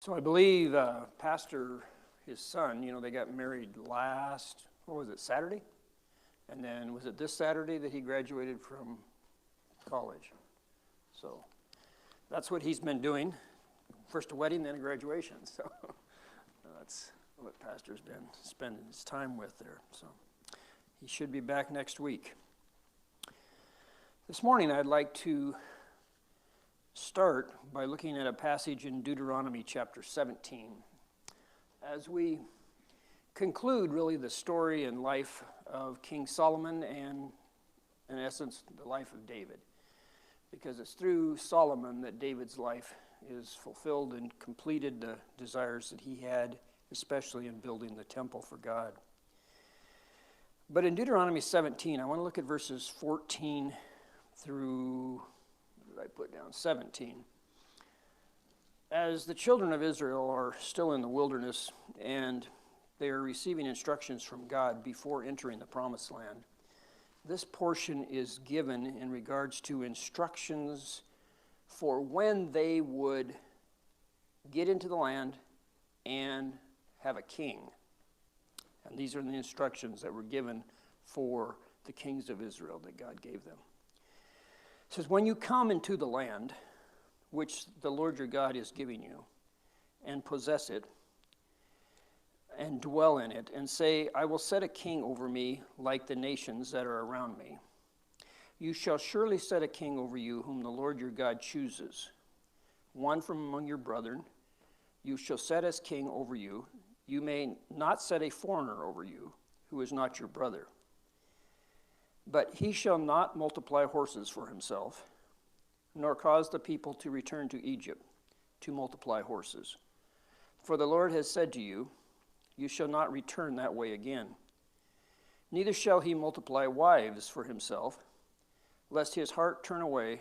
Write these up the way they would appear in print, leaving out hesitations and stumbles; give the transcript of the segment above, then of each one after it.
So I believe Pastor, his son, they got married Saturday? And then was it this Saturday that he graduated from college? So that's what he's been doing. First a wedding, then a graduation. So that's what Pastor's been spending his time with there. So he should be back next week. This morning I'd like to start by looking at a passage in Deuteronomy chapter 17. As we conclude really the story and life of King Solomon and, in essence, the life of David. Because it's through Solomon that David's life is fulfilled and completed the desires that he had, especially in building the temple for God. But in Deuteronomy 17, I want to look at verses 14 through, what did I put down, 17. As the children of Israel are still in the wilderness and they are receiving instructions from God before entering the promised land, this portion is given in regards to instructions for when they would get into the land and have a king. And these are the instructions that were given for the kings of Israel that God gave them. It says, when you come into the land, which the Lord your God is giving you, and possess it, and dwell in it, and say, I will set a king over me like the nations that are around me. You shall surely set a king over you whom the Lord your God chooses, one from among your brethren. You shall set as king over you. You may not set a foreigner over you who is not your brother. But he shall not multiply horses for himself, nor cause the people to return to Egypt to multiply horses. For the Lord has said to you, you shall not return that way again. Neither shall he multiply wives for himself, lest his heart turn away,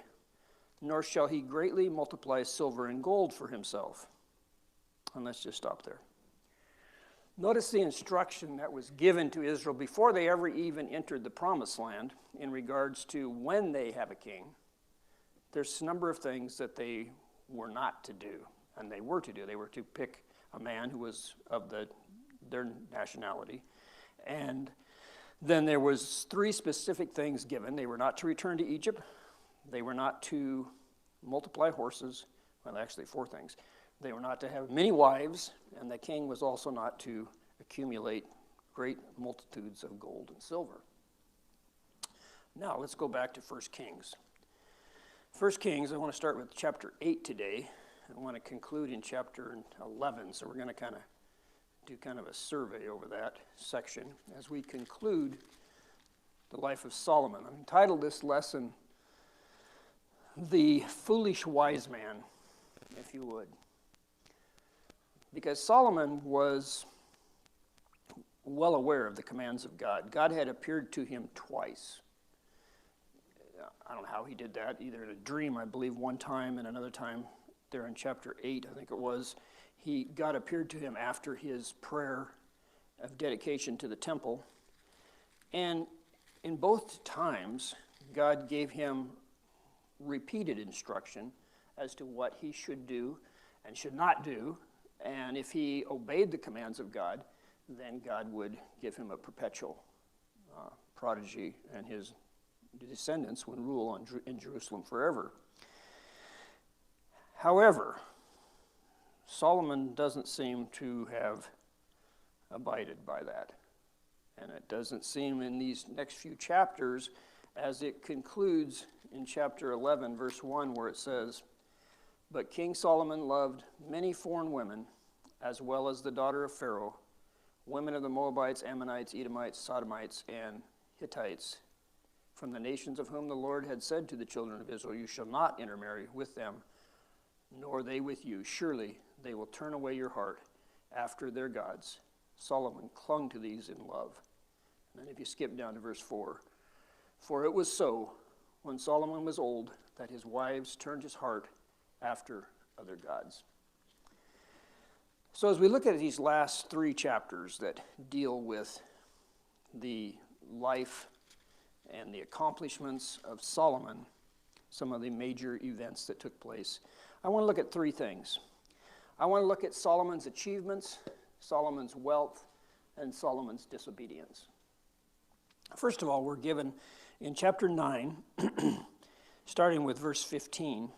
nor shall he greatly multiply silver and gold for himself. And let's just stop there. Notice the instruction that was given to Israel before they ever even entered the promised land in regards to when they have a king. There's a number of things that they were not to do, and they were to do. They were to pick a man who was of their nationality. And then there was 3 specific things given. They were not to return to Egypt. They were not to multiply horses. Well, actually 4 things. They were not to have many wives, and the king was also not to accumulate great multitudes of gold and silver. Now, let's go back to 1 Kings. 1 Kings, I want to start with chapter 8 today. I want to conclude in chapter 11, so we're going to do a survey over that section as we conclude the life of Solomon. I've entitled this lesson, The Foolish Wise Man, if you would. Because Solomon was well aware of the commands of God. God had appeared to him twice. I don't know how he did that, either in a dream, I believe, one time, and another time there in chapter 8, I think it was. God appeared to him after his prayer of dedication to the temple. And in both times, God gave him repeated instruction as to what he should do and should not do. And if he obeyed the commands of God, then God would give him a perpetual prodigy, and his descendants would rule in Jerusalem forever. However, Solomon doesn't seem to have abided by that. And it doesn't seem in these next few chapters, as it concludes in chapter 11, verse 1, where it says, but King Solomon loved many foreign women, as well as the daughter of Pharaoh, women of the Moabites, Ammonites, Edomites, Sodomites, and Hittites, from the nations of whom the Lord had said to the children of Israel, you shall not intermarry with them, nor they with you. Surely they will turn away your heart after their gods. Solomon clung to these in love. And then if you skip down to verse 4, for it was so, when Solomon was old, that his wives turned his heart after other gods. So as we look at these last 3 chapters that deal with the life and the accomplishments of Solomon, some of the major events that took place, I want to look at 3 things. I want to look at Solomon's achievements, Solomon's wealth, and Solomon's disobedience. First of all, we're given in chapter 9, starting with verse 15,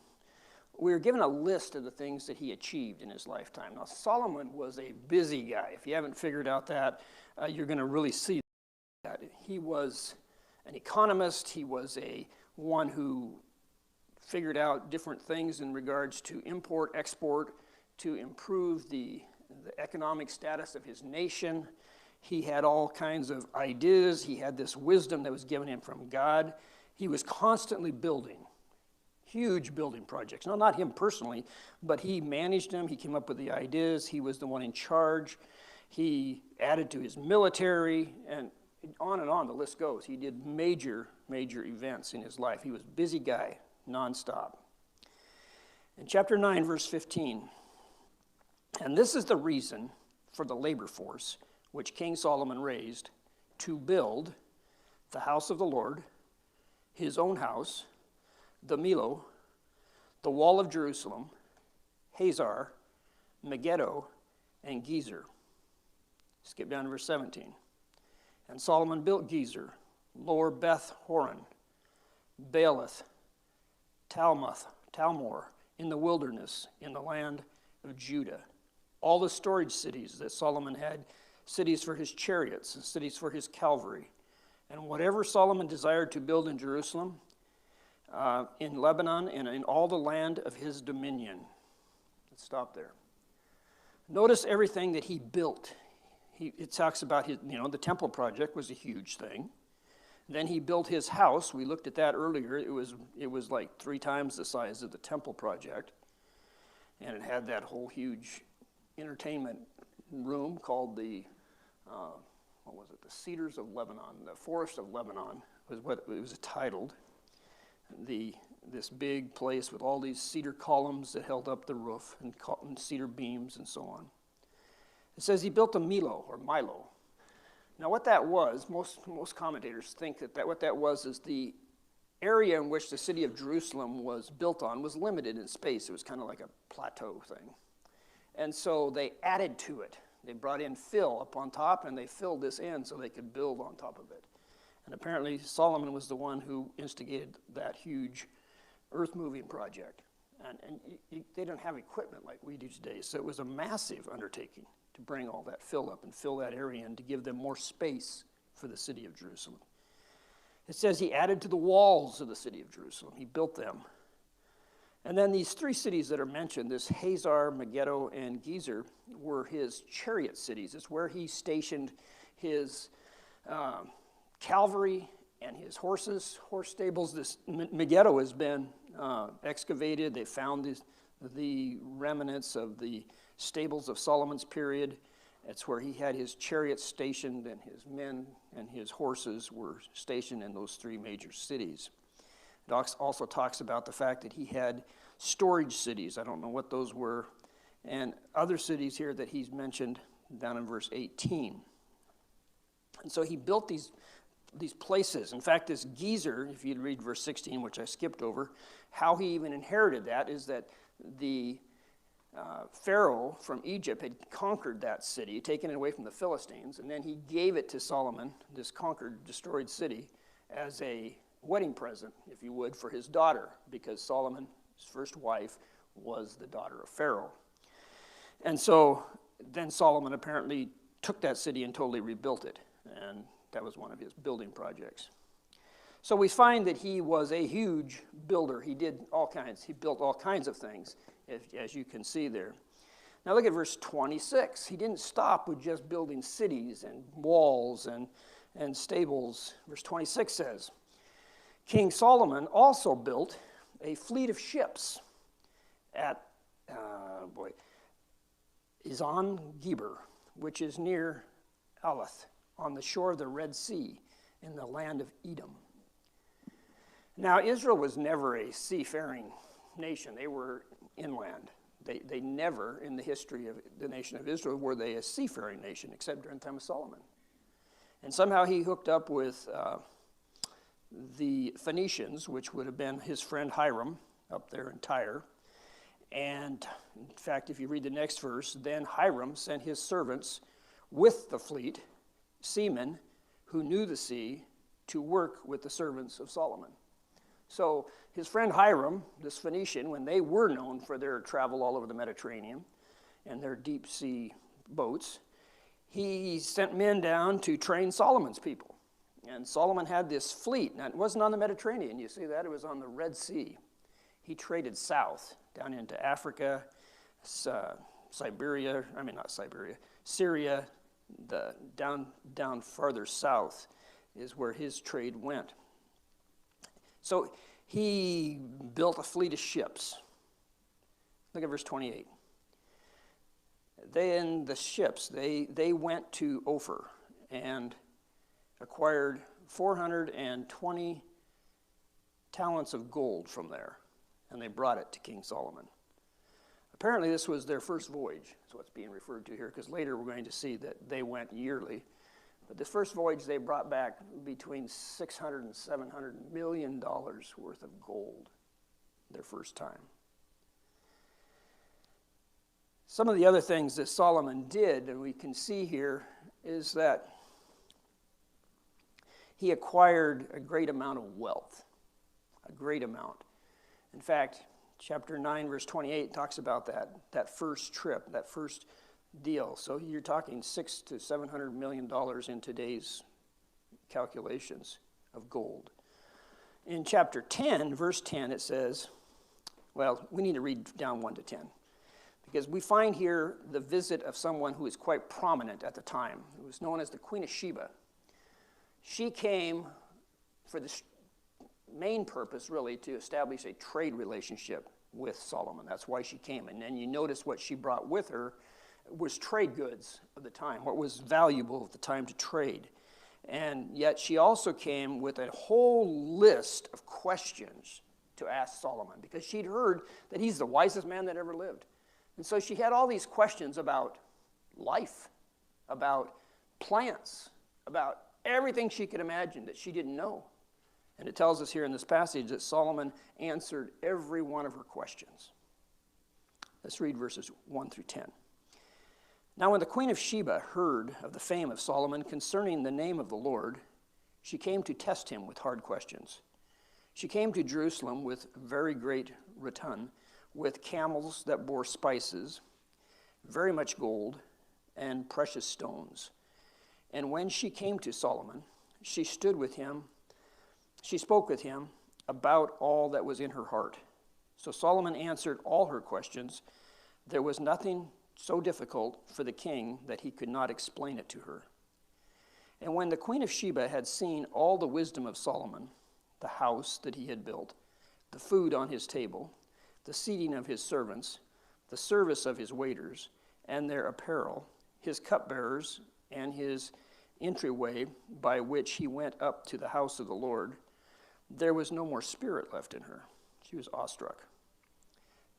we're given a list of the things that he achieved in his lifetime. Now, Solomon was a busy guy. If you haven't figured out that, you're going to really see that. He was an economist. He was one who figured out different things in regards to import, export, to improve the economic status of his nation. He had all kinds of ideas. He had this wisdom that was given him from God. He was constantly building huge building projects. No, not him personally, but he managed them. He came up with the ideas. He was the one in charge. He added to his military, and on the list goes. He did major events in his life. He was a busy guy, nonstop. In chapter 9, verse 15, and this is the reason for the labor force which King Solomon raised to build the house of the Lord, his own house, the Millo, the wall of Jerusalem, Hazar, Megiddo, and Gezer. Skip down to verse 17. And Solomon built Gezer, Lower Beth Horon, Baalath, Talmor, in the wilderness, in the land of Judah. All the storage cities that Solomon had, cities for his chariots and cities for his cavalry. And whatever Solomon desired to build in Jerusalem, in Lebanon, and in all the land of his dominion. Let's stop there. Notice everything that he built. It talks about the temple project was a huge thing. Then he built his house. We looked at that earlier. It was like 3 times the size of the temple project. And it had that whole huge entertainment room called the the Cedars of Lebanon, the Forest of Lebanon was what it was titled. This big place with all these cedar columns that held up the roof and cedar beams and so on. It says he built a Millo, or Milo. Now what that was, most commentators think that what that was is the area in which the city of Jerusalem was built on was limited in space. It was kind of like a plateau thing. And so they added to it. They brought in fill up on top, and they filled this in so they could build on top of it. And apparently Solomon was the one who instigated that huge earth-moving project. And they don't have equipment like we do today, so it was a massive undertaking to bring all that fill up and fill that area in to give them more space for the city of Jerusalem. It says he added to the walls of the city of Jerusalem. He built them. And then these 3 cities that are mentioned, this Hazar, Megiddo, and Gezer, were his chariot cities. It's where he stationed his cavalry and his horse stables. This Megiddo has been excavated. They found the remnants of the stables of Solomon's period. It's where he had his chariots stationed, and his men and his horses were stationed in those 3 major cities. It also talks about the fact that he had storage cities. I don't know what those were. And other cities here that he's mentioned down in verse 18. And so he built these places. In fact, this Gezer, if you'd read verse 16, which I skipped over, how he even inherited that is that the Pharaoh from Egypt had conquered that city, taken it away from the Philistines, and then he gave it to Solomon, this conquered, destroyed city, as a wedding present, if you would, for his daughter, because Solomon, his first wife, was the daughter of Pharaoh. And so then Solomon apparently took that city and totally rebuilt it, and that was one of his building projects. So we find that he was a huge builder. He built all kinds of things, as you can see there. Now look at verse 26. He didn't stop with just building cities and walls and stables. Verse 26 says, King Solomon also built a fleet of ships at Ezion Geber, which is near Elath, on the shore of the Red Sea, in the land of Edom. Now, Israel was never a seafaring nation. They were inland. They never, in the history of the nation of Israel, were they a seafaring nation, except during the time of Solomon. And somehow he hooked up with the Phoenicians, which would have been his friend Hiram up there in Tyre. And in fact, if you read the next verse, then Hiram sent his servants with the fleet, seamen who knew the sea, to work with the servants of Solomon. So his friend Hiram, this Phoenician, when they were known for their travel all over the Mediterranean and their deep sea boats, he sent men down to train Solomon's people. And Solomon had this fleet. Now, it wasn't on the Mediterranean, you see that? It was on the Red Sea. He traded south, down into Africa, Syria, down farther south is where his trade went. So he built a fleet of ships. Look at verse 28. Then the ships, they went to Ophir and acquired 420 talents of gold from there, and they brought it to King Solomon. Apparently this was their first voyage. That's what's being referred to here, because later we're going to see that they went yearly. But the first voyage they brought back between $600 and $700 million worth of gold their first time. Some of the other things that Solomon did, and we can see here, is that he acquired a great amount of wealth, a great amount. In fact, chapter 9, verse 28 talks about that first trip, that first deal. So you're talking $600 to $700 million in today's calculations of gold. In chapter 10, verse 10, it says, well, we need to read down 1 to 10, because we find here the visit of someone who is quite prominent at the time. It was known as the Queen of Sheba. She came for the main purpose, really, to establish a trade relationship with Solomon. That's why she came. And then you notice what she brought with her was trade goods of the time, what was valuable at the time to trade. And yet she also came with a whole list of questions to ask Solomon, because she'd heard that he's the wisest man that ever lived. And so she had all these questions about life, about plants, about everything she could imagine that she didn't know. And it tells us here in this passage that Solomon answered every one of her questions. Let's read verses 1 through 10. Now when the Queen of Sheba heard of the fame of Solomon concerning the name of the Lord, she came to test him with hard questions. She came to Jerusalem with very great retinue, with camels that bore spices, very much gold, and precious stones. And when she came to Solomon, she stood with him. She spoke with him about all that was in her heart. So Solomon answered all her questions. There was nothing so difficult for the king that he could not explain it to her. And when the Queen of Sheba had seen all the wisdom of Solomon, the house that he had built, the food on his table, the seating of his servants, the service of his waiters, and their apparel, his cupbearers, and his entryway by which he went up to the house of the Lord, there was no more spirit left in her. She was awestruck.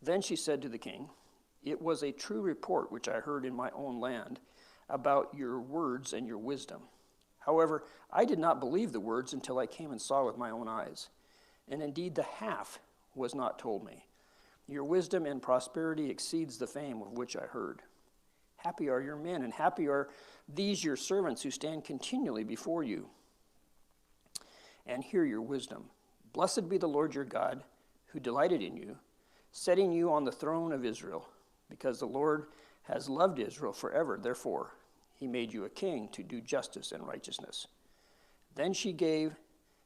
Then she said to the king, "It was a true report which I heard in my own land about your words and your wisdom. However, I did not believe the words until I came and saw with my own eyes. And indeed the half was not told me. Your wisdom and prosperity exceeds the fame of which I heard. Happy are your men, and happy are these your servants who stand continually before you and hear your wisdom. Blessed be the Lord your God, who delighted in you, setting you on the throne of Israel, because the Lord has loved Israel forever. Therefore, he made you a king to do justice and righteousness." Then she gave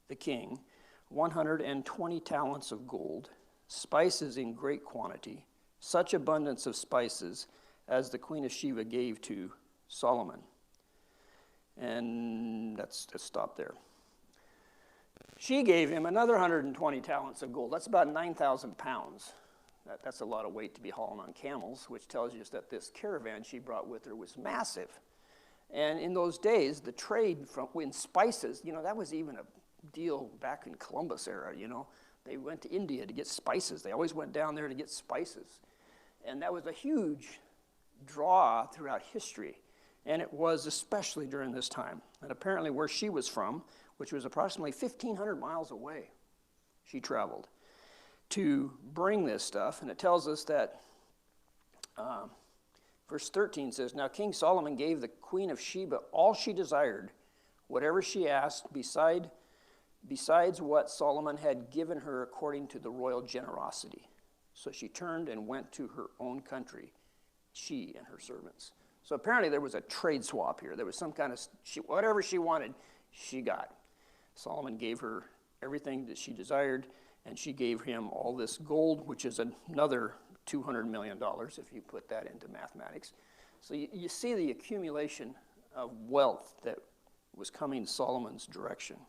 the king 120 talents of gold, spices in great quantity, such abundance of spices as the Queen of Sheba gave to Solomon. And let's stop there. She gave him another 120 talents of gold. That's about 9,000 pounds. That's a lot of weight to be hauling on camels, which tells you that this caravan she brought with her was massive. And in those days, the trade in spices, that was even a deal back in Columbus era, They went to India to get spices. They always went down there to get spices. And that was a huge draw throughout history. And it was especially during this time. And apparently where she was from, which was approximately 1,500 miles away, she traveled, to bring this stuff. And it tells us that verse 13 says, "Now King Solomon gave the queen of Sheba all she desired, whatever she asked, besides what Solomon had given her according to the royal generosity. So she turned and went to her own country, she and her servants." So apparently there was a trade swap here. There was some kind of, whatever she wanted, she got. Solomon gave her everything that she desired, and she gave him all this gold, which is another $200 million if you put that into mathematics. So you see the accumulation of wealth that was coming Solomon's direction.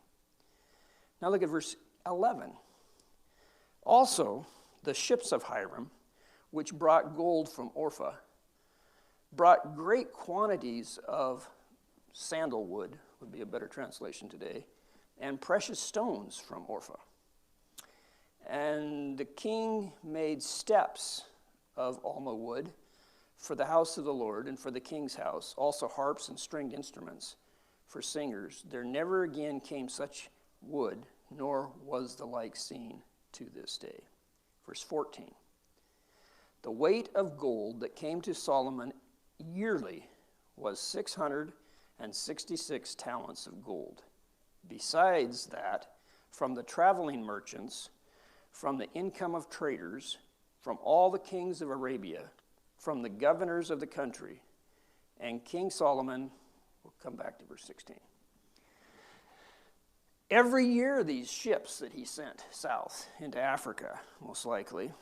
Now look at verse 11. "Also, the ships of Hiram, which brought gold from Ophir, brought great quantities of sandalwood," would be a better translation today, "and precious stones from Ophir. And the king made steps of alma wood for the house of the Lord and for the king's house, also harps and stringed instruments for singers. There never again came such wood, nor was the like seen to this day." Verse 14. "The weight of gold that came to Solomon yearly was 666 talents of gold. Besides that, from the traveling merchants, from the income of traders, from all the kings of Arabia, from the governors of the country, and King Solomon," we'll come back to verse 16. "Every year these ships that he sent south into Africa, most likely,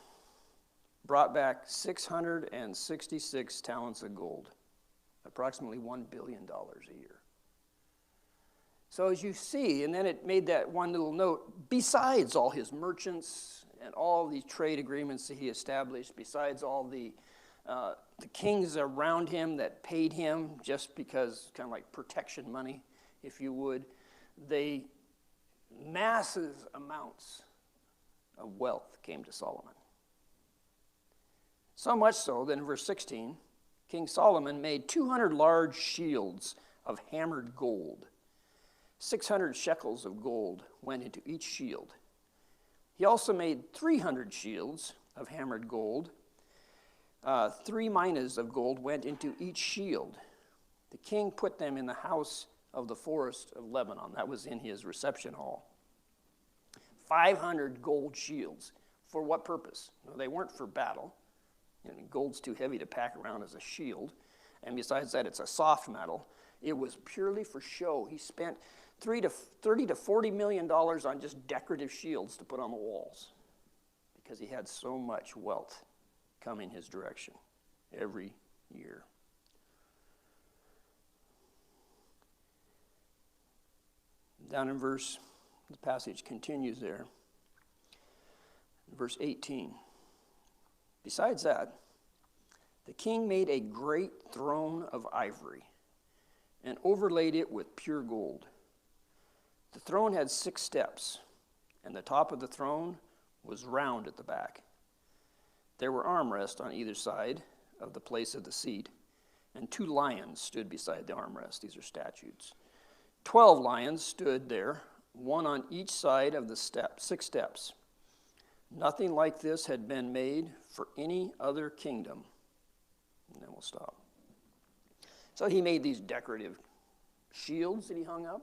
brought back 666 talents of gold, approximately $1 billion a year." So as you see, and then it made that one little note, besides all his merchants and all these trade agreements that he established, besides all the kings around him that paid him just because, kind of like protection money, if you would, they massive amounts of wealth came to Solomon. So much so that in verse 16, King Solomon made 200 large shields of hammered gold. 600 shekels of gold went into each shield. He also made 300 shields of hammered gold. 3 minas of gold went into each shield. The king put them in the house of the forest of Lebanon. That was in his reception hall. 500 gold shields. For what purpose? Well, they weren't for battle. Gold's too heavy to pack around as a shield. And besides that, it's a soft metal. It was purely for show. He spent $30 to $40 million on just decorative shields to put on the walls because he had so much wealth coming his direction every year. Down in the passage continues there. Verse 18. "Besides that, the king made a great throne of ivory and overlaid it with pure gold. The throne had 6 steps, and the top of the throne was round at the back. There were armrests on either side of the place of the seat, and 2 lions stood beside the armrest." These are statues. 12 lions stood there, one on each side of the 6 steps. Nothing like this had been made for any other kingdom. And then we'll stop. So he made these decorative shields that he hung up.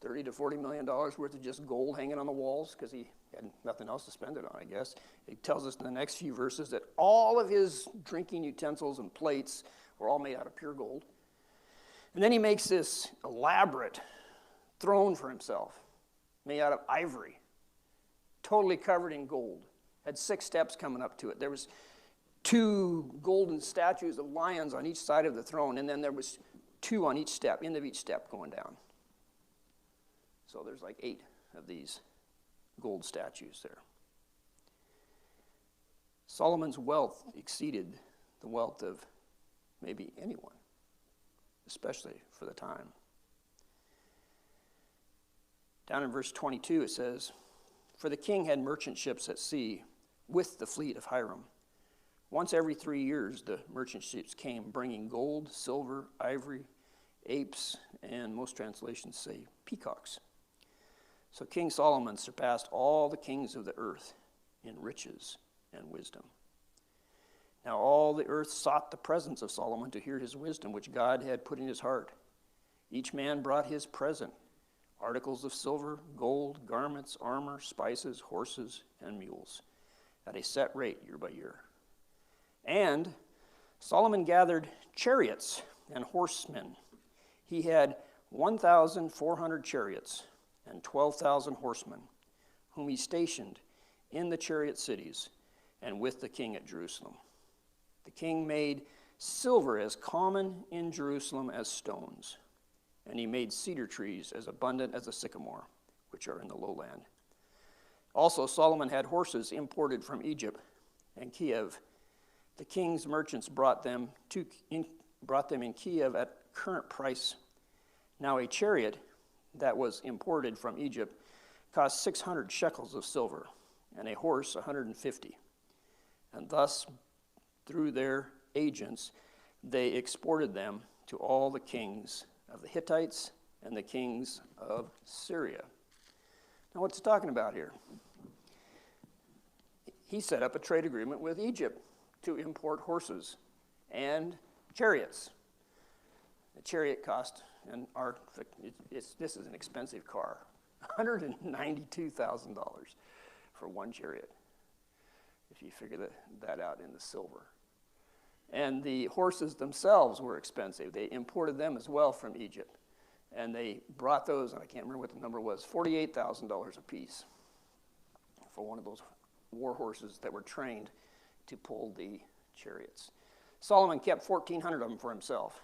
$30 to $40 million worth of just gold hanging on the walls because he had nothing else to spend it on, I guess. He tells us in the next few verses that all of his drinking utensils and plates were all made out of pure gold. And then he makes this elaborate throne for himself, made out of ivory, totally covered in gold. Had 6 steps coming up to it. There was 2 golden statues of lions on each side of the throne, and then there was 2 on each step, end of each step going down. So there's like 8 of these gold statues there. Solomon's wealth exceeded the wealth of maybe anyone, especially for the time. Down in verse 22 it says, "For the king had merchant ships at sea with the fleet of Hiram. Once every 3 years the merchant ships came bringing gold, silver, ivory, apes, and most translations say peacocks. So King Solomon surpassed all the kings of the earth in riches and wisdom. Now all the earth sought the presence of Solomon to hear his wisdom, which God had put in his heart. Each man brought his present, articles of silver, gold, garments, armor, spices, horses, and mules, at a set rate year by year. And Solomon gathered chariots and horsemen. He had 1,400 chariots and 12,000 horsemen, whom he stationed in the chariot cities and with the king at Jerusalem. The king made silver as common in Jerusalem as stones, and he made cedar trees as abundant as the sycamore, which are in the lowland. Also Solomon had horses imported from Egypt and Kiev. The king's merchants brought them in Kiev at current price. Now a chariot that was imported from Egypt cost 600 shekels of silver, and a horse 150. And thus, through their agents, they exported them to all the kings of the Hittites and the kings of Syria. Now, what's he talking about here? He set up a trade agreement with Egypt to import horses and chariots. The chariot cost, this is an expensive car, $192,000 for one chariot, if you figure that out in the silver. And the horses themselves were expensive. They imported them as well from Egypt. And they brought those, and I can't remember what the number was, $48,000 a piece for one of those war horses that were trained to pull the chariots. Solomon kept 1,400 of them for himself.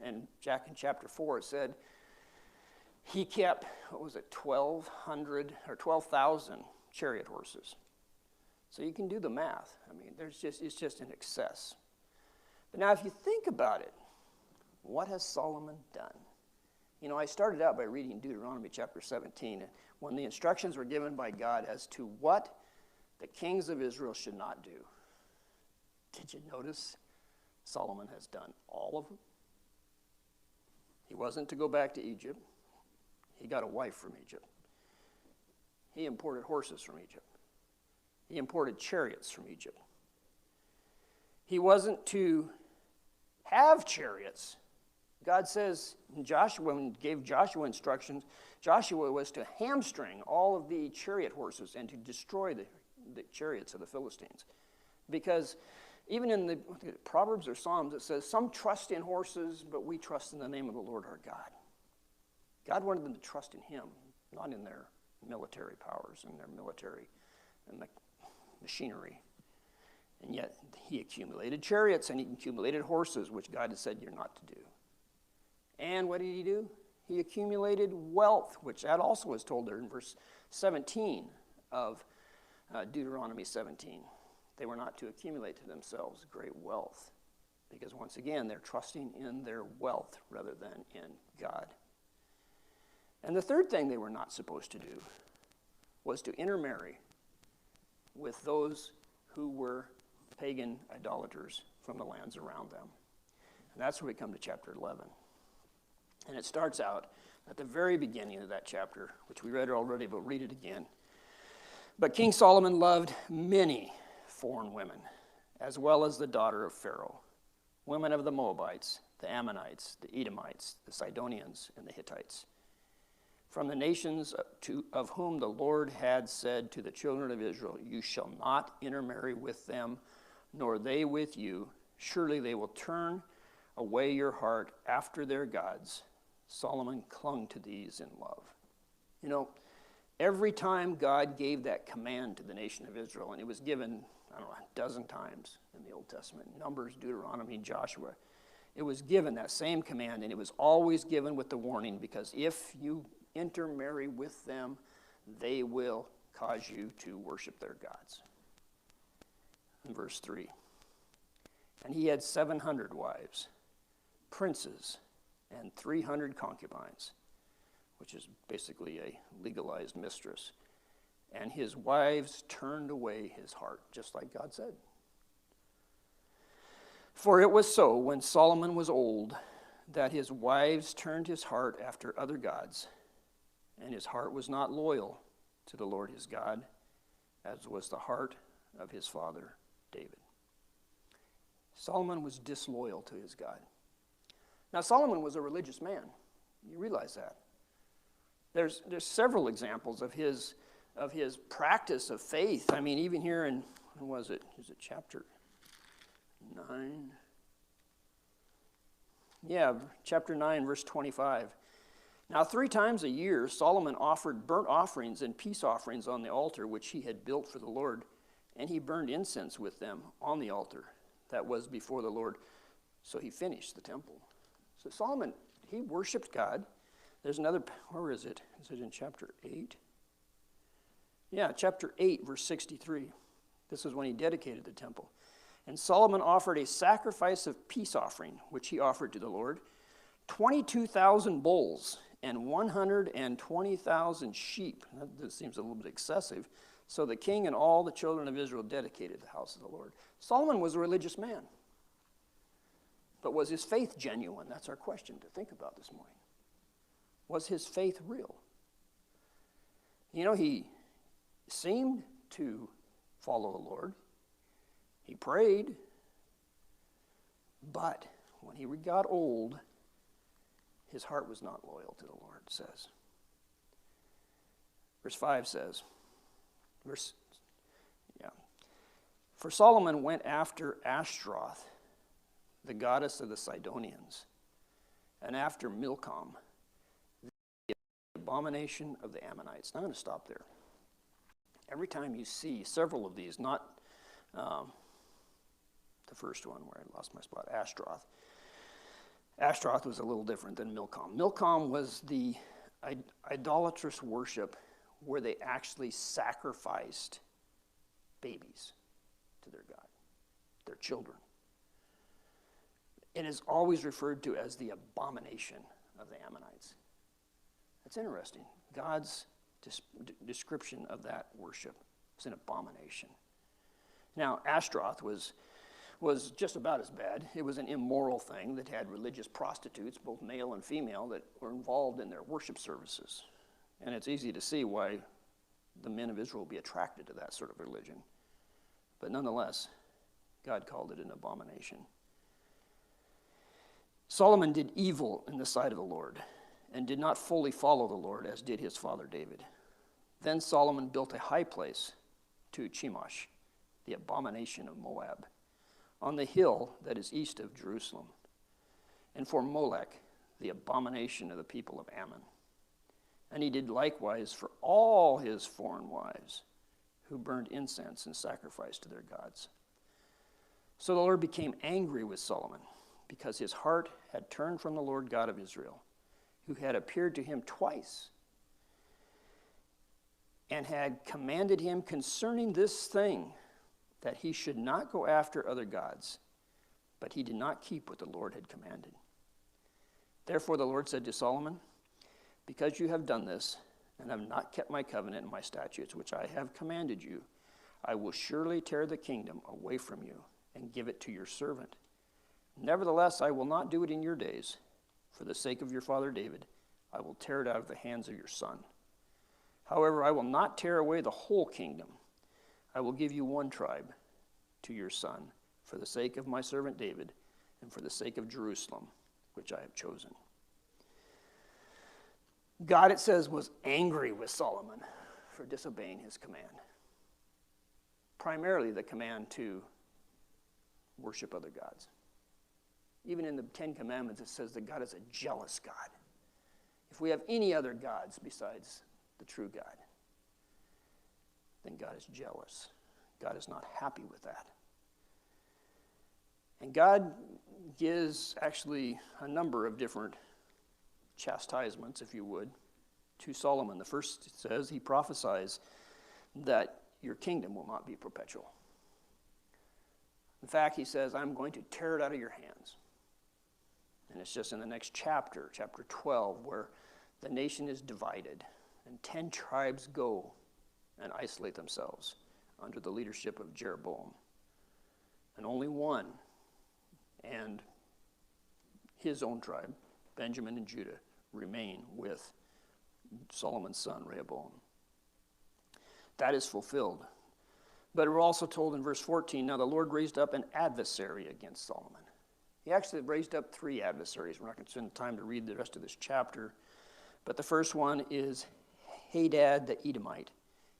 And Jack in chapter 4, it said he kept, 1,200 or 12,000 chariot horses. So you can do the math. I mean, it's just in excess. But now if you think about it, what has Solomon done? You know, I started out by reading Deuteronomy chapter 17, when the instructions were given by God as to what the kings of Israel should not do. Did you notice Solomon has done all of them? He wasn't to go back to Egypt. He got a wife from Egypt. He imported horses from Egypt. He imported chariots from Egypt. He wasn't to have chariots. God says in Joshua, when he gave Joshua instructions, Joshua was to hamstring all of the chariot horses and to destroy the chariots of the Philistines. Because even in the Proverbs or Psalms, it says, some trust in horses, but we trust in the name of the Lord our God. God wanted them to trust in him, not in their military powers and their military and the machinery. And yet he accumulated chariots and he accumulated horses, which God had said you're not to do. And what did he do? He accumulated wealth, which that also is told there in verse 17 of Deuteronomy 17. They were not to accumulate to themselves great wealth, because once again, they're trusting in their wealth rather than in God. And the third thing they were not supposed to do was to intermarry with those who were pagan idolaters from the lands around them. And that's where we come to chapter 11. And it starts out at the very beginning of that chapter, which we read already, but read it again. But King Solomon loved many foreign women, as well as the daughter of Pharaoh, women of the Moabites, the Ammonites, the Edomites, the Sidonians, and the Hittites, from the nations of whom the Lord had said to the children of Israel, you shall not intermarry with them, nor they with you. Surely they will turn away your heart after their gods. Solomon clung to these in love. You know, every time God gave that command to the nation of Israel, and it was given, a dozen times in the Old Testament, Numbers, Deuteronomy, Joshua, it was given that same command, and it was always given with the warning, because if you intermarry with them, they will cause you to worship their gods. In verse 3, and he had 700 wives, princes, and 300 concubines, which is basically a legalized mistress. And his wives turned away his heart, just like God said. For it was so, when Solomon was old, that his wives turned his heart after other gods, and his heart was not loyal to the Lord his God, as was the heart of his father David. Solomon was disloyal to his God. Now, Solomon was a religious man. You realize that. There's several examples of his practice of faith. I mean, even here in, when was it? Is it chapter 9? Yeah, chapter 9, verse 25. Now 3 times a year Solomon offered burnt offerings and peace offerings on the altar which he had built for the Lord, and he burned incense with them on the altar that was before the Lord. So he finished the temple. So Solomon, he worshiped God. There's another, where is it? Is it in chapter 8? Yeah, chapter 8, verse 63. This is when he dedicated the temple. And Solomon offered a sacrifice of peace offering, which he offered to the Lord, 22,000 bulls and 120,000 sheep. That seems a little bit excessive. So the king and all the children of Israel dedicated the house of the Lord. Solomon was a religious man. But was his faith genuine? That's our question to think about this morning. Was his faith real? You know, he seemed to follow the Lord. He prayed. But when he got old, his heart was not loyal to the Lord, it says. Verse 5 says, For Solomon went after Ashtaroth, the goddess of the Sidonians, and after Milcom, the abomination of the Ammonites. Now I'm going to stop there. Every time you see several of these, not the first one where I lost my spot, Ashtaroth. Ashtaroth was a little different than Milcom. Milcom was the idolatrous worship where they actually sacrificed babies to their God, their children. It is always referred to as the abomination of the Ammonites. That's interesting. God's description of that worship was an abomination. Now, Ashtaroth was just about as bad. It was an immoral thing that had religious prostitutes, both male and female, that were involved in their worship services. And it's easy to see why the men of Israel would be attracted to that sort of religion. But nonetheless, God called it an abomination. Solomon did evil in the sight of the Lord and did not fully follow the Lord as did his father David. Then Solomon built a high place to Chemosh, the abomination of Moab, on the hill that is east of Jerusalem, and for Molech, the abomination of the people of Ammon. And he did likewise for all his foreign wives, who burned incense and sacrificed to their gods. So the Lord became angry with Solomon, because his heart had turned from the Lord God of Israel, who had appeared to him twice, and had commanded him concerning this thing, that he should not go after other gods, but he did not keep what the Lord had commanded. Therefore the Lord said to Solomon, because you have done this, and have not kept my covenant and my statutes, which I have commanded you, I will surely tear the kingdom away from you, and give it to your servant. Nevertheless, I will not do it in your days. For the sake of your father David, I will tear it out of the hands of your son. However, I will not tear away the whole kingdom. I will give you one tribe to your son, for the sake of my servant David, and for the sake of Jerusalem, which I have chosen. God, it says, was angry with Solomon for disobeying his command. Primarily the command to worship other gods. Even in the Ten Commandments, it says that God is a jealous God. If we have any other gods besides the true God, then God is jealous. God is not happy with that. And God gives actually a number of different chastisements, if you would, to Solomon. The first says he prophesies that your kingdom will not be perpetual. In fact, he says, I'm going to tear it out of your hands. And it's just in the next chapter, chapter 12, where the nation is divided and 10 tribes go and isolate themselves under the leadership of Jeroboam. And only one, and his own tribe, Benjamin and Judah, remain with Solomon's son, Rehoboam. That is fulfilled But we're also told in verse 14, now the Lord raised up an adversary against Solomon. He actually raised up 3 adversaries. We're not going to spend time to read the rest of this chapter. But the first one is Hadad the Edomite.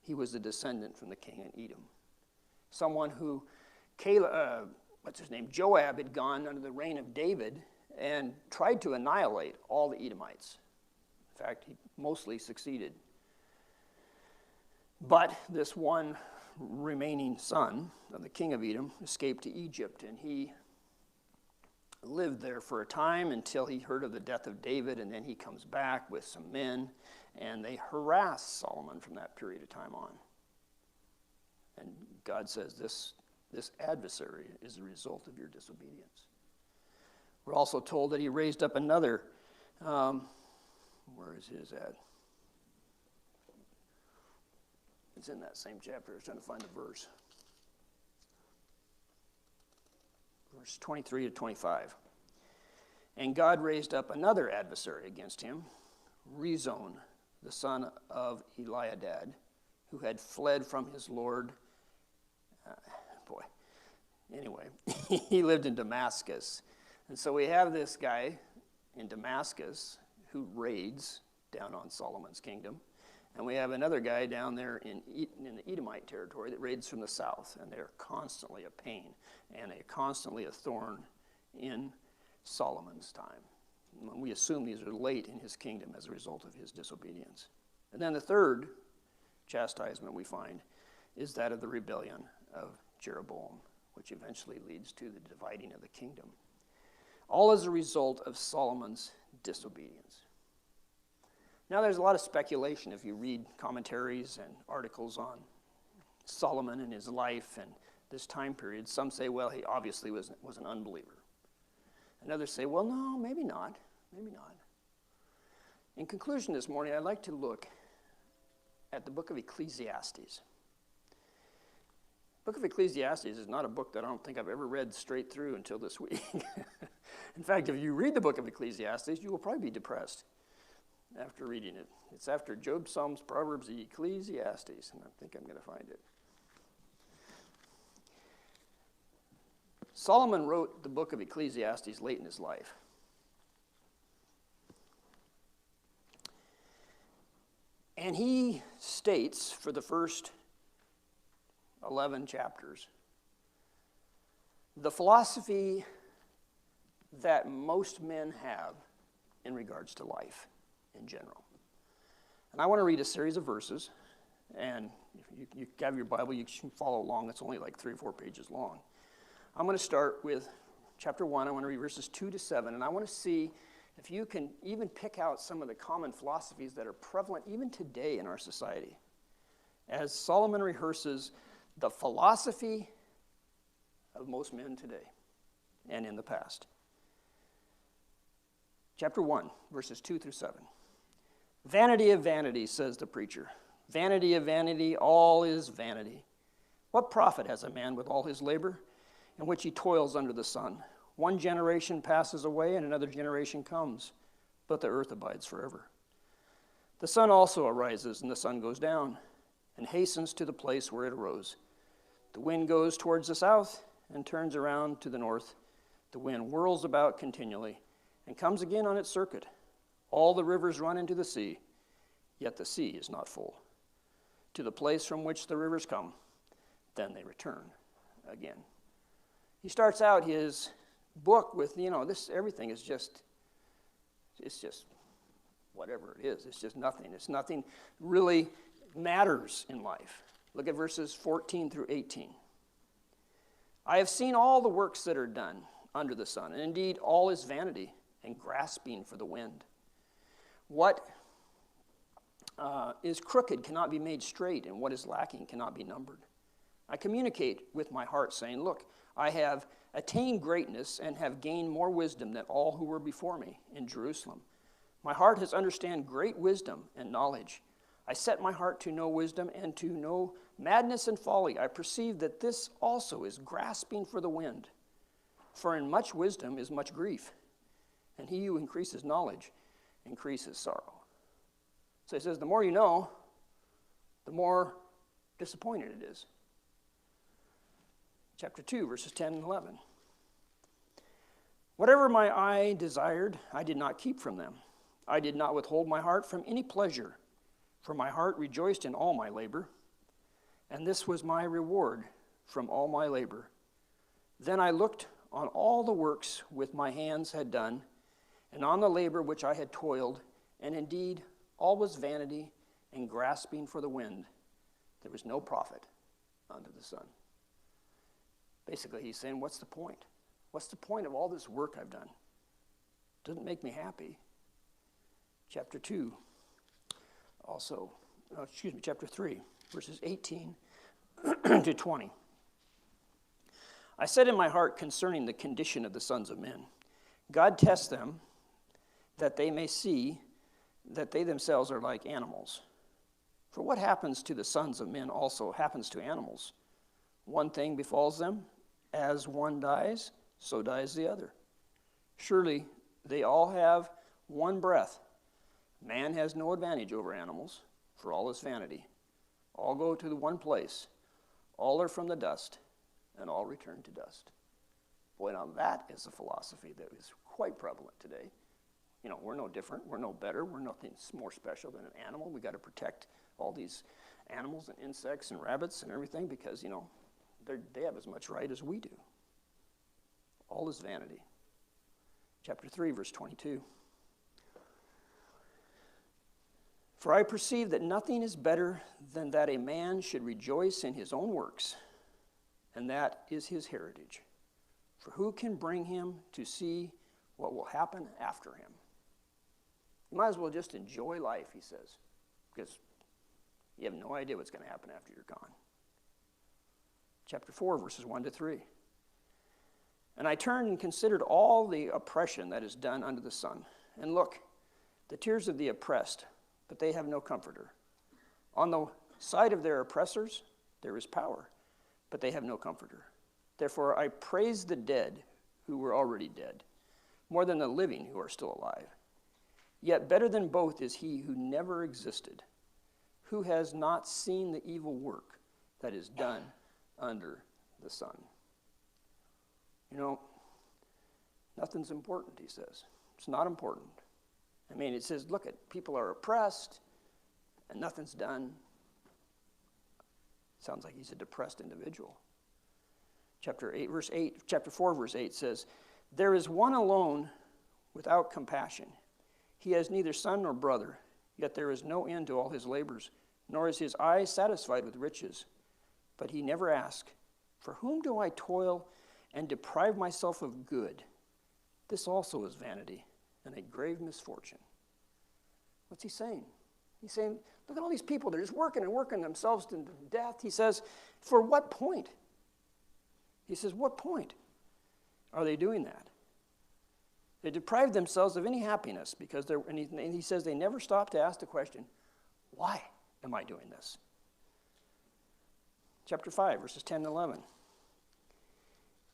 He was a descendant from the king in Edom. Someone who, Joab had gone under the reign of David and tried to annihilate all the Edomites. In fact, he mostly succeeded. But this one remaining son of the king of Edom escaped to Egypt, and he lived there for a time until he heard of the death of David, and then he comes back with some men, and they harass Solomon from that period of time on. And God says this adversary is a result of your disobedience. We're also told that he raised up another, where is his at? It's in that same chapter. I was trying to find the verse. Verse 23 to 25. And God raised up another adversary against him, Rezon, the son of Eliadad, who had fled from his lord. Anyway, he lived in Damascus. And so we have this guy in Damascus who raids down on Solomon's kingdom. And we have another guy down there in the Edomite territory that raids from the south, and they're constantly a pain, and they're constantly a thorn in Solomon's time. And we assume these are late in his kingdom as a result of his disobedience. And then the third chastisement we find is that of the rebellion of Jeroboam, which eventually leads to the dividing of the kingdom. All as a result of Solomon's disobedience. Now, there's a lot of speculation if you read commentaries and articles on Solomon and his life and this time period. Some say, well, he obviously was an unbeliever. And others say, well, no, maybe not. Maybe not. In conclusion this morning, I'd like to look at the book of Ecclesiastes. The book of Ecclesiastes is not a book that I don't think I've ever read straight through until this week. In fact, if you read the book of Ecclesiastes, you will probably be depressed after reading it. It's after Job, Psalms, Proverbs, Ecclesiastes, and I think I'm going to find it. Solomon wrote the book of Ecclesiastes late in his life. And he states for the first 11 chapters the philosophy that most men have in regards to life in general. And I want to read a series of verses, and if you have your Bible, you can follow along. It's only like 3 or 4 pages long. I'm going to start with chapter 1. I want to read verses 2 to 7, and I want to see if you can even pick out some of the common philosophies that are prevalent even today in our society. As Solomon rehearses the philosophy of most men today and in the past. Chapter 1, verses 2 through 7. Vanity of vanities, says the preacher. Vanity of vanity, all is vanity. What profit has a man with all his labor, in which he toils under the sun? One generation passes away, and another generation comes, but the earth abides forever. The sun also arises, and the sun goes down, and hastens to the place where it arose. The wind goes towards the south, and turns around to the north. The wind whirls about continually, and comes again on its circuit. All the rivers run into the sea, yet the sea is not full. To the place from which the rivers come, then they return again. He starts out his book with, everything is just, it's just whatever it is. It's just nothing. It's nothing really matters in life. Look at verses 14 through 18. I have seen all the works that are done under the sun, and indeed all is vanity and grasping for the wind. What is crooked cannot be made straight, and what is lacking cannot be numbered. I communicate with my heart, saying, look, I have attained greatness and have gained more wisdom than all who were before me in Jerusalem. My heart has understood great wisdom and knowledge. I set my heart to know wisdom and to know madness and folly. I perceive that this also is grasping for the wind. For in much wisdom is much grief, and he who increases knowledge increases sorrow. So he says, the more you know, the more disappointed it is. chapter 2, verses 10 and 11. Whatever my eye desired, I did not keep from them. I did not withhold my heart from any pleasure, for my heart rejoiced in all my labor, and this was my reward from all my labor. Then I looked on all the works which my hands had done, and on the labor which I had toiled, and indeed all was vanity and grasping for the wind. There was no profit under the sun. Basically, he's saying, what's the point? What's the point of all this work I've done? Doesn't make me happy. Chapter 2, chapter 3, verses 18 to 20. I said in my heart concerning the condition of the sons of men, God tests them that they may see that they themselves are like animals. For what happens to the sons of men also happens to animals. One thing befalls them, as one dies, so dies the other. Surely they all have one breath. Man has no advantage over animals, for all is vanity. All go to the one place. All are from the dust, and all return to dust. Boy, now that is a philosophy that is quite prevalent today. You know, we're no different. We're no better. We're nothing more special than an animal. We got to protect all these animals and insects and rabbits and everything because, you know, they have as much right as we do. All is vanity. Chapter 3, verse 22. For I perceive that nothing is better than that a man should rejoice in his own works, and that is his heritage. For who can bring him to see what will happen after him? You might as well just enjoy life, he says, because you have no idea what's going to happen after you're gone. Chapter 4, verses 1 to 3. And I turned and considered all the oppression that is done under the sun. And look, the tears of the oppressed, but they have no comforter. On the side of their oppressors there is power, but they have no comforter. Therefore I praise the dead who were already dead, more than the living who are still alive. Yet better than both is he who never existed, who has not seen the evil work that is done under the sun. You know, nothing's important, he says. It's not important. I mean, it says, look, people are oppressed and nothing's done. Sounds like he's a depressed individual. Chapter 4, verse 8 says, there is one alone without compassion. He has neither son nor brother, yet there is no end to all his labors, nor is his eye satisfied with riches. But he never asks, for whom do I toil and deprive myself of good? This also is vanity and a grave misfortune. What's he saying? He's saying, look at all these people. They're just working and working themselves to death. He says, for what point? He says, what point are they doing that? They deprive themselves of any happiness because and he says they never stop to ask the question, why am I doing this? Chapter 5, verses 10 and 11.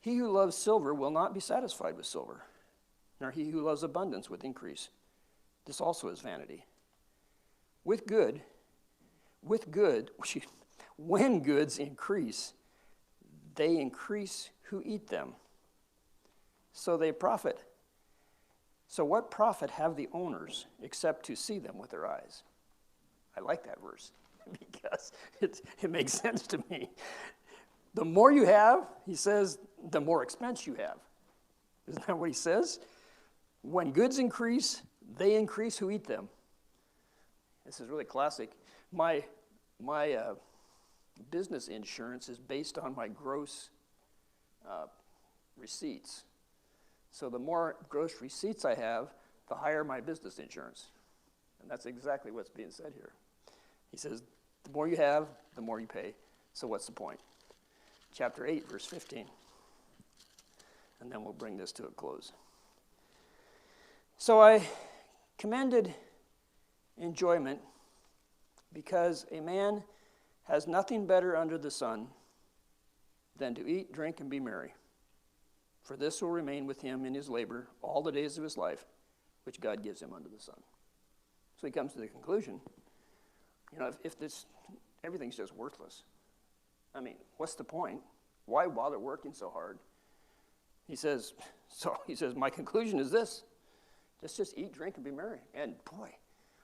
He who loves silver will not be satisfied with silver, nor he who loves abundance with increase. This also is vanity. When goods increase, they increase who eat them. So they profit. So what profit have the owners except to see them with their eyes? I like that verse because it makes sense to me. The more you have, he says, the more expense you have. Isn't that what he says? When goods increase, they increase who eat them. This is really classic. My business insurance is based on my gross receipts. So the more gross receipts I have, the higher my business insurance. And that's exactly what's being said here. He says, the more you have, the more you pay. So what's the point? Chapter 8, verse 15. And then we'll bring this to a close. So I commended enjoyment because a man has nothing better under the sun than to eat, drink, and be merry. For this will remain with him in his labor all the days of his life, which God gives him under the sun. So he comes to the conclusion, you know, if everything's just worthless. I mean, what's the point? Why bother working so hard? He says, my conclusion is this. Just eat, drink, and be merry. And boy,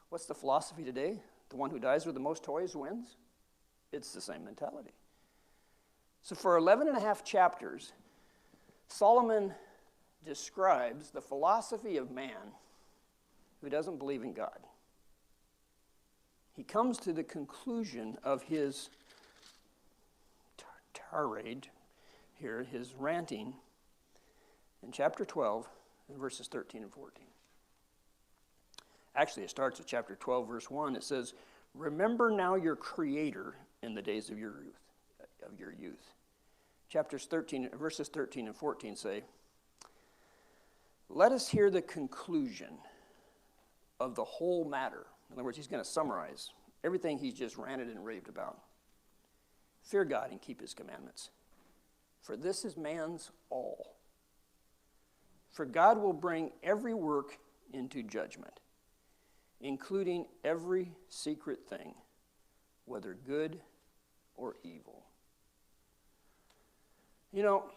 what's the philosophy today? The one who dies with the most toys wins? It's the same mentality. So for 11 and a half chapters, Solomon describes the philosophy of man who doesn't believe in God. He comes to the conclusion of his tirade here, his ranting, in chapter 12, in verses 13 and 14. Actually, it starts at chapter 12, verse 1. It says, "Remember now your Creator in the days of your youth." Verses 13 and 14 say, "Let us hear the conclusion of the whole matter." In other words, he's going to summarize everything he's just ranted and raved about. "Fear God and keep his commandments, for this is man's all. For God will bring every work into judgment, including every secret thing, whether good or evil." You know,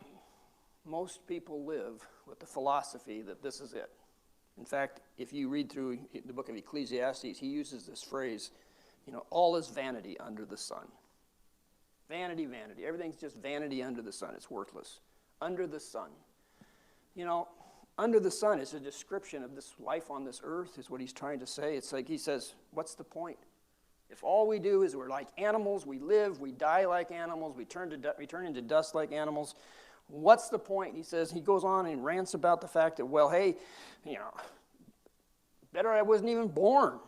most people live with the philosophy that this is it. In fact, if you read through the book of Ecclesiastes, he uses this phrase, all is vanity under the sun. Vanity, vanity. Everything's just vanity under the sun. It's worthless. Under the sun. Under the sun is a description of this life on this earth, is what he's trying to say. It's like he says, what's the point? If all we do is we're like animals, we live, we die like animals, we turn into dust like animals, what's the point? He goes on and rants about the fact that, well, hey, better I wasn't even born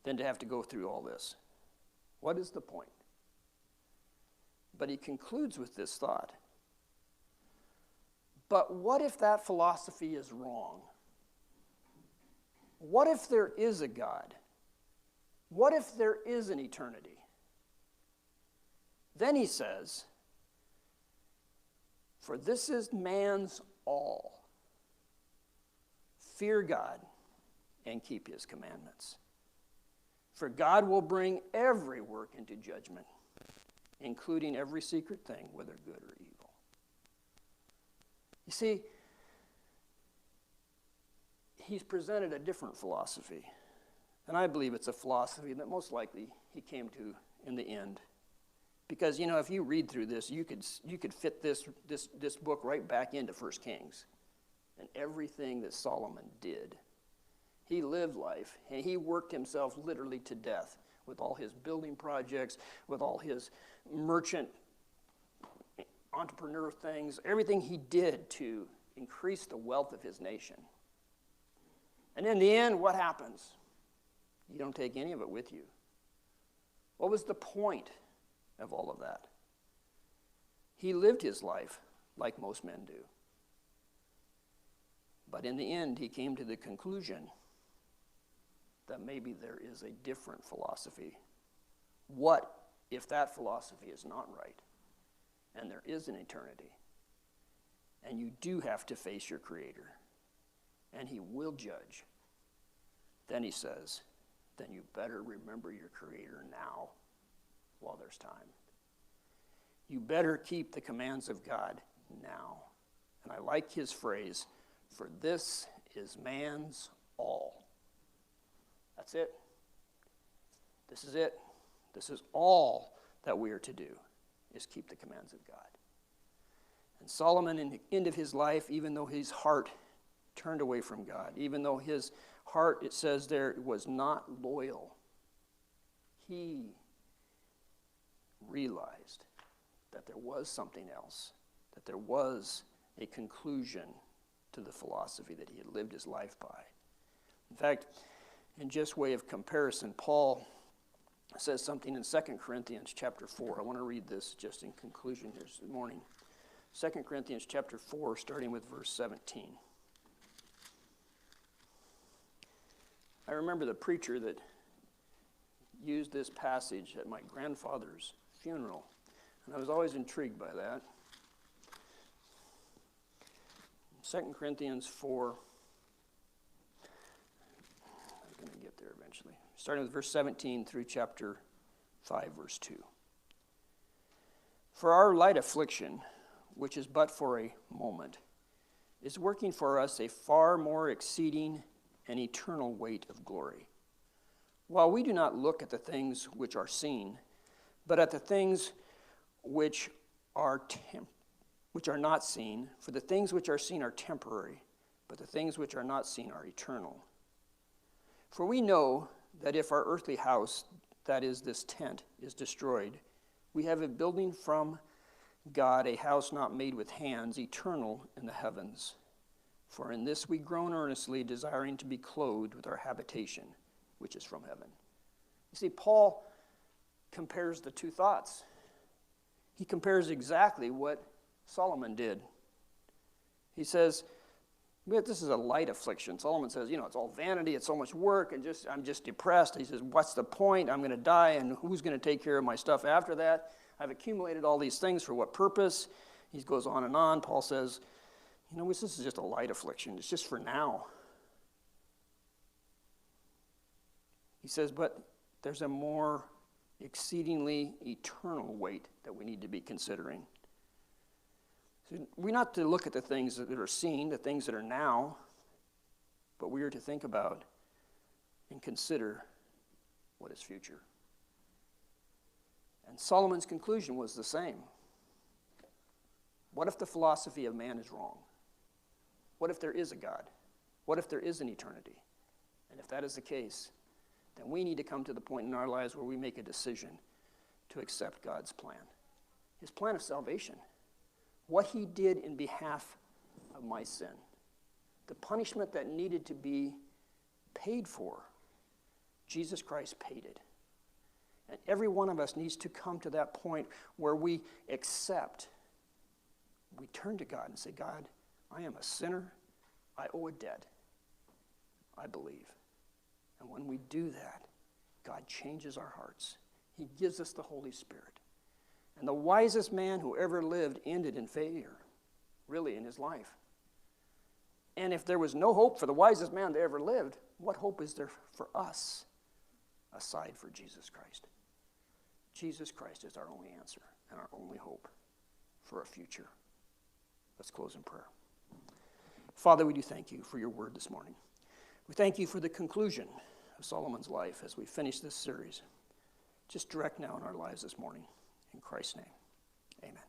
than to have to go through all this. What is the point? But he concludes with this thought. But what if that philosophy is wrong? What if there is a God? What if there is an eternity? Then he says, "For this is man's all. Fear God and keep his commandments. For God will bring every work into judgment, including every secret thing, whether good or evil." You see, he's presented a different philosophy. And I believe it's a philosophy that most likely he came to in the end. Because, if you read through this, you could fit this book right back into 1 Kings. And everything that Solomon did. He lived life, and he worked himself literally to death with all his building projects, with all his merchant entrepreneur things, everything he did to increase the wealth of his nation. And in the end, what happens? You don't take any of it with you. What was the point of all of that? He lived his life like most men do. But in the end, he came to the conclusion that maybe there is a different philosophy. What if that philosophy is not right, and there is an eternity, and you do have to face your Creator, and he will judge? Then he says, then you better remember your Creator now while there's time. You better keep the commands of God now. And I like his phrase, "For this is man's all." That's it. This is it. This is all that we are to do, is keep the commands of God. And Solomon, in the end of his life, even though his heart turned away from God, even though his heart, it says there, was not loyal, he realized that there was something else, that there was a conclusion to the philosophy that he had lived his life by. In fact, in just way of comparison, Paul says something in 2 Corinthians chapter 4. I want to read this just in conclusion here this morning. 2 Corinthians chapter 4, starting with verse 17. I remember the preacher that used this passage at my grandfather's funeral, and I was always intrigued by that. 2 Corinthians 4, I'm going to get there eventually, starting with verse 17 through chapter 5, verse 2. For our light affliction, which is but for a moment, is working for us a far more exceeding and eternal weight of glory. While we do not look at the things which are seen, but at the things which are not seen, for the things which are seen are temporary, but the things which are not seen are eternal. For we know that if our earthly house, that is this tent, is destroyed, we have a building from God, a house not made with hands, eternal in the heavens. For in this we groan earnestly, desiring to be clothed with our habitation, which is from heaven. You see, Paul compares the two thoughts. He compares exactly what Solomon did. He says, this is a light affliction. Solomon says, it's all vanity, it's so much work, and I'm just depressed. He says, what's the point? I'm going to die, and who's going to take care of my stuff after that? I've accumulated all these things for what purpose? He goes on and on. Paul says, this is just a light affliction. It's just for now. He says, but there's a more exceedingly eternal weight that we need to be considering. So we're not to look at the things that are seen, the things that are now, but we are to think about and consider what is future. And Solomon's conclusion was the same. What if the philosophy of man is wrong? What if there is a God? What if there is an eternity? And if that is the case, then we need to come to the point in our lives where we make a decision to accept God's plan. His plan of salvation. What he did in behalf of my sin. The punishment that needed to be paid for. Jesus Christ paid it. And every one of us needs to come to that point where we accept. We turn to God and say, God, I am a sinner. I owe a debt. I believe. And when we do that, God changes our hearts. He gives us the Holy Spirit. And the wisest man who ever lived ended in failure, really, in his life. And if there was no hope for the wisest man that ever lived, what hope is there for us aside for Jesus Christ? Jesus Christ is our only answer and our only hope for a future. Let's close in prayer. Father, we do thank you for your word this morning. We thank you for the conclusion of Solomon's life as we finish this series. Just direct now in our lives this morning. In Christ's name, amen.